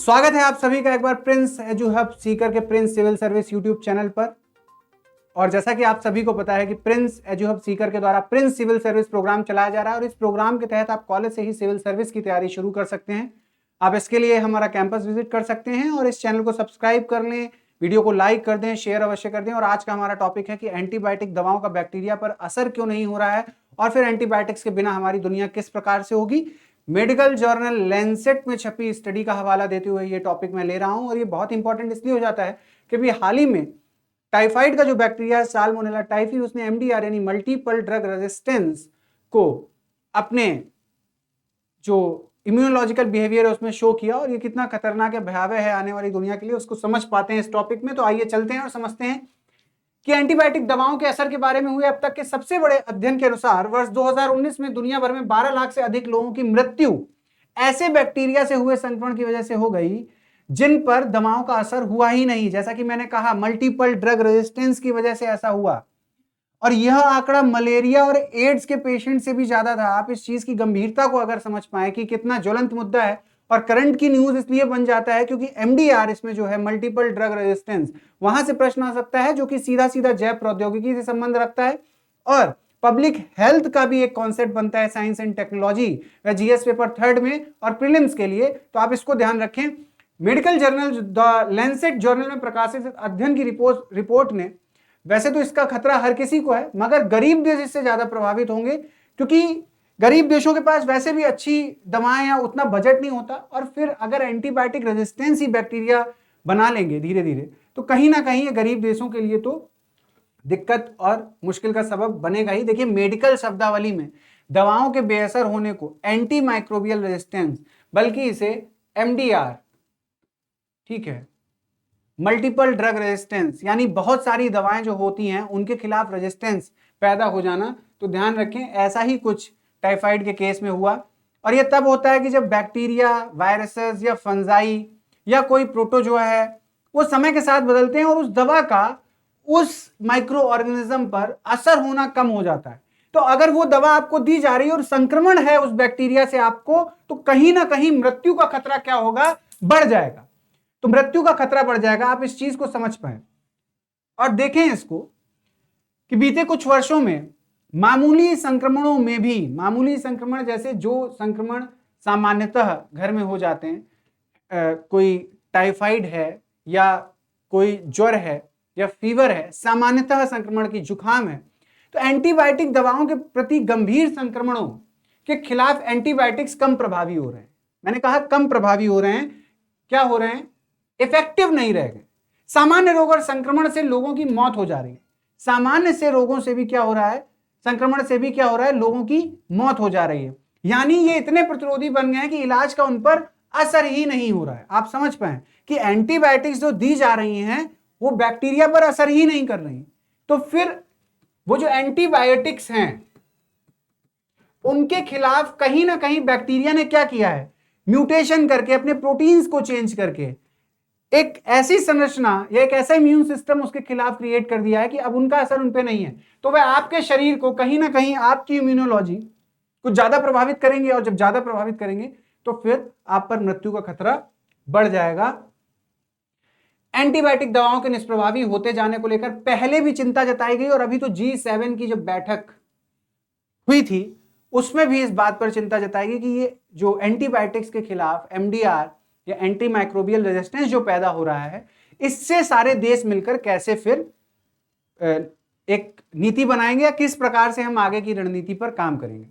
स्वागत है आप सभी का एक बार प्रिंस एजू हब सीकर के Prince civil service YouTube channel पर। और जैसा कि आप सभी को पता है कि प्रिंस एजू हब सीकर के द्वारा प्रिंस सिविल सर्विस प्रोग्राम चलाया जा रहा है और इस प्रोग्राम के तहत आप कॉलेज से ही सिविल सर्विस की तैयारी शुरू कर सकते हैं। आप इसके लिए हमारा कैंपस विजिट कर सकते हैं और इस चैनल को सब्सक्राइब कर लें, वीडियो को लाइक कर दें, शेयर अवश्य कर दें। और आज का हमारा टॉपिक है कि एंटीबायोटिक दवाओं का बैक्टीरिया पर असर क्यों नहीं हो रहा है और फिर एंटीबायोटिक्स के बिना हमारी दुनिया किस प्रकार से होगी। मेडिकल जर्नल लैंसेट में छपी स्टडी का हवाला देते हुए ये टॉपिक मैं ले रहा हूं और ये बहुत इंपॉर्टेंट इसलिए हो जाता है कि हाल ही में टाइफाइड का जो बैक्टीरिया है साल्मोनेला टाइफी, उसने एमडीआर यानी मल्टीपल ड्रग रेजिस्टेंस को अपने जो इम्यूनोलॉजिकल बिहेवियर है उसमें शो किया और ये कितना खतरनाक है, भयावह है आने वाली दुनिया के लिए, उसको समझ पाते हैं इस टॉपिक में। तो आइए चलते हैं और समझते हैं कि एंटीबायोटिक दवाओं के असर के बारे में हुए अब तक के सबसे बड़े अध्ययन के अनुसार वर्ष 2019 में दुनिया भर में 12 लाख से अधिक लोगों की मृत्यु ऐसे बैक्टीरिया से हुए संक्रमण की वजह से हो गई जिन पर दवाओं का असर हुआ ही नहीं। जैसा कि मैंने कहा, मल्टीपल ड्रग रेजिस्टेंस की वजह से ऐसा हुआ और यह आंकड़ा मलेरिया और एड्स के पेशेंट से भी ज्यादा था। आप इस चीज की गंभीरता को अगर समझ पाए कि कितना ज्वलंत मुद्दा है, और करंट की न्यूज इसलिए बन जाता है क्योंकि एमडीआर इसमें जो है मल्टीपल ड्रग रेजिस्टेंस, वहां से प्रश्न आ सकता है जो कि सीधा सीधा जैव प्रौद्योगिकी से संबंध रखता है और पब्लिक हेल्थ का भी एक कॉन्सेप्ट बनता है साइंस एंड टेक्नोलॉजी व जीएस पेपर 3 में और प्रीलिम्स के लिए। तो आप इसको ध्यान रखें। Medical journal the Lancet journal में प्रकाशित अध्ययन की रिपोर्ट ने, वैसे तो इसका खतरा हर किसी को है मगर गरीब देश इससे ज्यादा प्रभावित होंगे क्योंकि गरीब देशों के पास वैसे भी अच्छी दवाएं या उतना बजट नहीं होता और फिर अगर एंटीबायोटिक रेजिस्टेंस ही बैक्टीरिया बना लेंगे धीरे धीरे तो कहीं ना कहीं ये गरीब देशों के लिए तो दिक्कत और मुश्किल का सबब बनेगा ही। देखिए, मेडिकल शब्दावली में दवाओं के बेअसर होने को एंटी माइक्रोबियल रेजिस्टेंस, बल्कि इसे एमडीआर, ठीक है, मल्टीपल ड्रग रेजिस्टेंस, यानी बहुत सारी दवाएं जो होती हैं उनके खिलाफ रेजिस्टेंस पैदा हो जाना। तो ध्यान रखें, ऐसा ही कुछ टाइफाइड के केस में हुआ और यह तब होता है कि जब बैक्टीरिया, वायरसेस या फंजाई या कोई प्रोटोजोआ है वो समय के साथ बदलते हैं और उस दवा का उस माइक्रो ऑर्गेनिज्म पर असर होना कम हो जाता है। तो अगर वो दवा आपको दी जा रही है और संक्रमण है उस बैक्टीरिया से आपको, तो कहीं ना कहीं मृत्यु का खतरा क्या होगा, बढ़ जाएगा। तो मृत्यु का खतरा बढ़ जाएगा, आप इस चीज को समझ पाए। और देखें इसको कि बीते कुछ वर्षों में मामूली संक्रमणों में भी, मामूली संक्रमण जैसे जो संक्रमण सामान्यतः घर में हो जाते हैं, कोई टाइफाइड है या कोई ज्वर है या फीवर है, सामान्यतः संक्रमण की जुकाम है, तो एंटीबायोटिक दवाओं के प्रति गंभीर संक्रमणों के खिलाफ एंटीबायोटिक्स कम प्रभावी हो रहे हैं। मैंने कहा कम प्रभावी हो रहे हैं, क्या हो रहे हैं, इफेक्टिव नहीं रह गए। सामान्य रोग और संक्रमण से लोगों की मौत हो जा रही है। सामान्य से रोगों से भी क्या हो रहा है, संक्रमण से भी क्या हो रहा है, लोगों की मौत हो जा रही है। यानी ये इतने प्रतिरोधी बन गए हैं कि इलाज का उन पर असर ही नहीं हो रहा है। आप समझ पाए कि एंटीबायोटिक्स जो दी जा रही हैं वो बैक्टीरिया पर असर ही नहीं कर रही। तो फिर वो जो एंटीबायोटिक्स हैं उनके खिलाफ कहीं ना कहीं बैक्टीरिया ने क्या किया है, म्यूटेशन करके, अपने प्रोटीन्स को चेंज करके एक ऐसी संरचना या एक ऐसा इम्यून सिस्टम उसके खिलाफ क्रिएट कर दिया है कि अब उनका असर उन पे नहीं है। तो वह आपके शरीर को कहीं ना कहीं, आपकी इम्यूनोलॉजी को ज्यादा प्रभावित करेंगे और जब ज्यादा प्रभावित करेंगे तो फिर आप पर मृत्यु का खतरा बढ़ जाएगा। एंटीबायोटिक दवाओं के निष्प्रभावी होते जाने को लेकर पहले भी चिंता जताई गई और अभी तो G7 की जो बैठक हुई थी उसमें भी इस बात पर चिंता जताई गई कि ये जो एंटीबायोटिक्स के खिलाफ एमडीआर या एंटी माइक्रोबियल रेजिस्टेंस जो पैदा हो रहा है, इससे सारे देश मिलकर कैसे फिर एक नीति बनाएंगे या किस प्रकार से हम आगे की रणनीति पर काम करेंगे।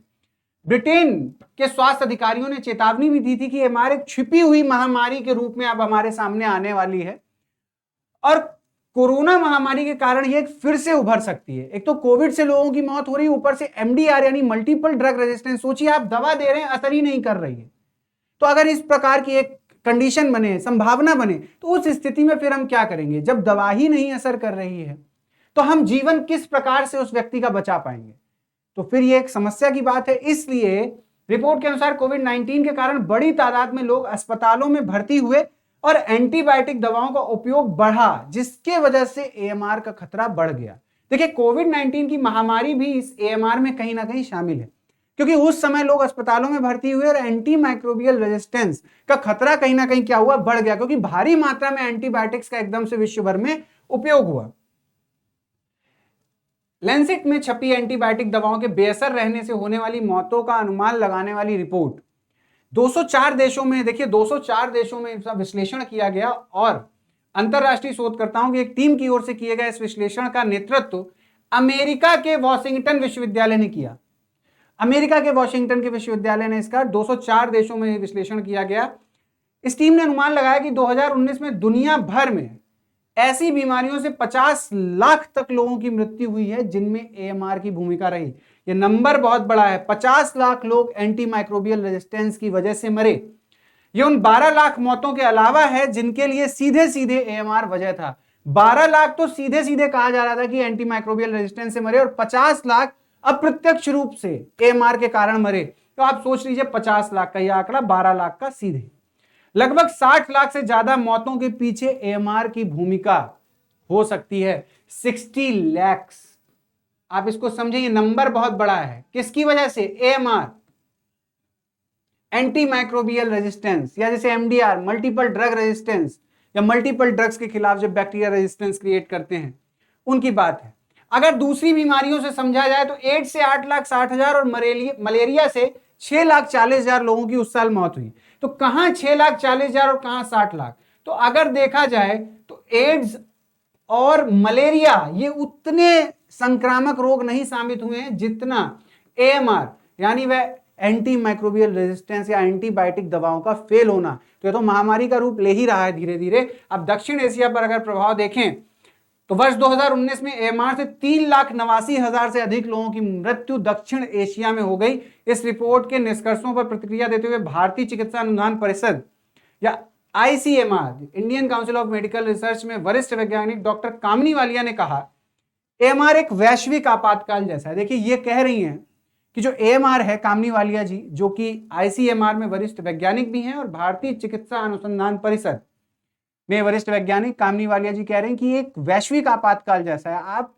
ब्रिटेन के स्वास्थ्य अधिकारियों ने चेतावनी भी दी थी कि एमआर एक छिपी हुई महामारी के रूप में अब हमारे सामने आने वाली है और कोरोना महामारी के कारण ये फिर से उभर सकती है। एक तो कोविड से लोगों की मौत हो रही है, ऊपर से एमडीआर यानी मल्टीपल ड्रग रेजिस्टेंस। सोचिए, आप दवा दे रहे हैं, असर ही नहीं कर रही है। तो अगर इस प्रकार की एक कंडीशन बने, संभावना बने, तो उस स्थिति में फिर हम क्या करेंगे। जब दवा ही नहीं असर कर रही है तो हम जीवन किस प्रकार से उस व्यक्ति का बचा पाएंगे। तो फिर ये एक समस्या की बात है। इसलिए रिपोर्ट के अनुसार कोविड-19 के कारण बड़ी तादाद में लोग अस्पतालों में भर्ती हुए और एंटीबायोटिक दवाओं का उपयोग बढ़ा, जिसके वजह से एएमआर का खतरा बढ़ गया। देखिए, कोविड-19 की महामारी भी इस एएमआर में कहीं ना कहीं शामिल है। क्योंकि उस समय लोग अस्पतालों में भर्ती हुए और एंटी माइक्रोबियल रेजिस्टेंस का खतरा कहीं ना कहीं क्या हुआ, बढ़ गया, क्योंकि भारी मात्रा में एंटीबायोटिक्स का एकदम से विश्व भर में उपयोग हुआ। लैंसेट में छपी एंटीबायोटिक दवाओं के बेअसर रहने से होने वाली मौतों का अनुमान लगाने वाली रिपोर्ट 204 देशों में, देखिए 204 देशों में इसका विश्लेषण किया गया और अंतरराष्ट्रीय शोधकर्ताओं की एक टीम की ओर से किए गए इस विश्लेषण का नेतृत्व अमेरिका के वॉशिंगटन विश्वविद्यालय ने किया। अमेरिका के वॉशिंगटन के विश्वविद्यालय ने इसका 204 देशों में विश्लेषण किया गया। इस टीम ने अनुमान लगाया कि 2019 में दुनिया भर में ऐसी बीमारियों से 50 लाख तक लोगों की मृत्यु हुई है जिनमें एएमआर की भूमिका रही। यह नंबर बहुत बड़ा है, 50 लाख लोग एंटी माइक्रोबियल रेजिस्टेंस की वजह से मरे। यह उन 12 लाख मौतों के अलावा है जिनके लिए सीधे सीधे एएमआर वजह था। 12 लाख तो सीधे सीधे कहा जा रहा था कि एंटी माइक्रोबियल रेजिस्टेंस से मरे और 50 लाख अप्रत्यक्ष रूप से एएमआर के कारण मरे। तो आप सोच लीजिए 50 लाख का यह आंकड़ा, 12 लाख का सीधे। लगभग 60 लाख से ज्यादा मौतों के पीछे एएमआर की भूमिका हो सकती है। 60 लाख, आप इसको समझिए, ये नंबर बहुत बड़ा है। किसकी वजह से? एएमआर, एंटी माइक्रोबियल रेजिस्टेंस, या जैसे एमडीआर, मल्टीपल ड्रग रेजिस्टेंस, या मल्टीपल ड्रग्स के खिलाफ जब बैक्टीरिया रेजिस्टेंस क्रिएट करते हैं, उनकी बात है। अगर दूसरी बीमारियों से समझा जाए तो एड्स से 8,60,000 और मलेरिया से 6,40,000 लोगों की उस साल मौत हुई। तो कहां 6,40,000 और कहां 60 लाख? तो अगर देखा जाए तो एड्स और मलेरिया ये उतने संक्रामक रोग नहीं साबित हुए हैं जितना एएमआर, यानी वह एंटी माइक्रोबियल रेजिस्टेंस या एंटीबायोटिक दवाओं का फेल होना। तो यह तो महामारी का रूप ले ही रहा है धीरे धीरे। अब दक्षिण एशिया पर अगर प्रभाव देखें तो वर्ष 2019 में एएमआर से 3,89,000 से अधिक लोगों की मृत्यु दक्षिण एशिया में हो गई। इस रिपोर्ट के निष्कर्षों पर प्रतिक्रिया देते हुए भारतीय चिकित्सा अनुसंधान परिषद या ICMR, Indian council of medical research में वरिष्ठ वैज्ञानिक डॉक्टर कामिनी वालिया ने कहा, एएमआर एक वैश्विक आपातकाल जैसा है। देखिए ये कह रही हैं कि जो एएमआर है, कामिनी वालिया जी जो कि आईसीएमआर में वरिष्ठ वैज्ञानिक भी हैं और भारतीय चिकित्सा अनुसंधान परिषद में वरिष्ठ वैज्ञानिक कामिनी वालिया जी कह रहे हैं कि एक वैश्विक आपातकाल जैसा है। आप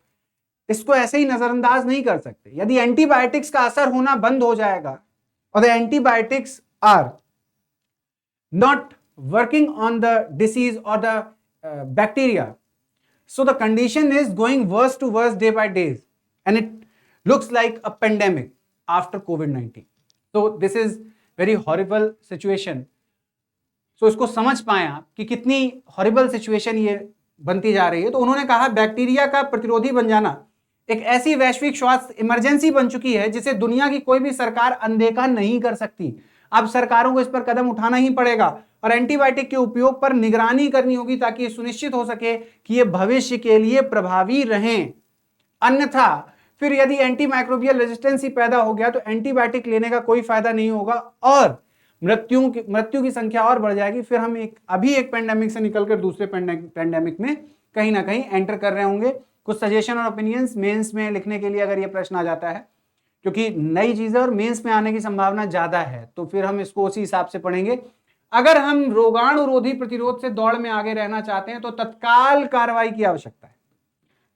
इसको ऐसे ही नजरअंदाज नहीं कर सकते। यदि एंटीबायोटिक्स का असर होना बंद हो जाएगा और the antibiotics are not working on the disease और the bacteria, so the condition is going worse to worse day by day and it looks like a pandemic after COVID-19. so this is very horrible situation. so इसको समझ पाए आप कि कितनी horrible situation ये बनती जा रही है। तो उन्होंने कहा बैक्टीरिया का प्रतिरोधी बन जाना एक ऐसी वैश्विक स्वास्थ्य इमरजेंसी बन चुकी है जिसे दुनिया की कोई भी सरकार अनदेखा नहीं कर सकती। अब सरकारों को इस पर कदम उठाना ही पड़ेगा और एंटीबायोटिक के उपयोग पर निगरानी करनी होगी ताकि सुनिश्चित हो सके कि ये भविष्य के लिए प्रभावी रहें। अन्यथा फिर यदि एंटी माइक्रोबियल रेजिस्टेंस ही पैदा हो गया तो एंटीबायोटिक लेने का कोई फायदा नहीं होगा और मृत्यु की संख्या और बढ़ जाएगी। फिर हम अभी एक पेंडेमिक से निकलकर दूसरे पेंडेमिक में कहीं ना कहीं एंटर कर रहे होंगे। कुछ सजेशन और ओपिनियंस मेंस में लिखने के लिए अगर ये प्रश्न आ जाता है, क्योंकि नई चीजें और मेंस में आने की संभावना ज्यादा है, तो फिर हम इसको उसी हिसाब से पढ़ेंगे। अगर हम रोगाणुरोधी प्रतिरोध से दौड़ में आगे रहना चाहते हैं तो तत्काल कार्रवाई की आवश्यकता है।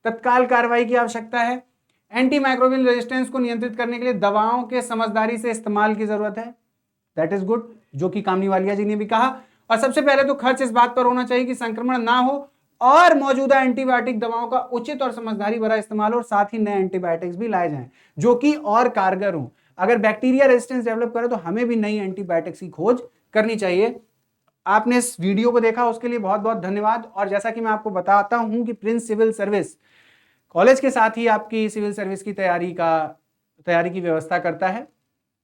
तत्काल कार्रवाई की आवश्यकता है। एंटी माइक्रोबियल रेजिस्टेंस को नियंत्रित करने के लिए दवाओं के समझदारी से इस्तेमाल की जरूरत है। दैट इज गुड, जो कि कामिनी वालिया जी ने भी कहा। और सबसे पहले तो खर्च इस बात पर होना चाहिए कि संक्रमण ना हो और मौजूदा एंटीबायोटिक दवाओं का उचित और समझदारी भरा इस्तेमाल और साथ ही नए एंटीबायोटिक्स भी लाए जाएं जो कि और कारगर हों। अगर बैक्टीरिया रेजिस्टेंस डेवलप करे तो हमें भी नई एंटीबायोटिक्स की खोज करनी चाहिए। आपने इस वीडियो को देखा उसके लिए बहुत बहुत धन्यवाद। और जैसा कि मैं आपको बताता हूं कि प्रिंस सिविल सर्विस कॉलेज के साथ ही आपकी सिविल सर्विस की तैयारी की व्यवस्था करता है।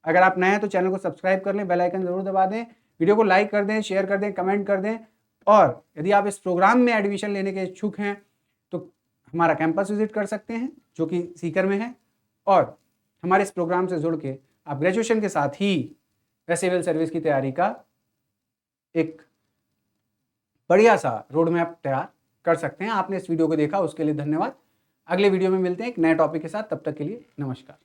अगर आप नए हैं तो चैनल को सब्सक्राइब कर लें, बेल आइकन जरूर दबा दें, वीडियो को लाइक कर दें, शेयर कर दें, कमेंट कर दें। और यदि आप इस प्रोग्राम में एडमिशन लेने के इच्छुक हैं तो हमारा कैंपस विजिट कर सकते हैं जो कि सीकर में है। और हमारे इस प्रोग्राम से जुड़ के आप ग्रेजुएशन के साथ ही सिविल सर्विस की तैयारी का एक बढ़िया सा रोड मैप तैयार कर सकते हैं। आपने इस वीडियो को देखा उसके लिए धन्यवाद। अगले वीडियो में मिलते हैं एक नए टॉपिक के साथ, तब तक के लिए नमस्कार।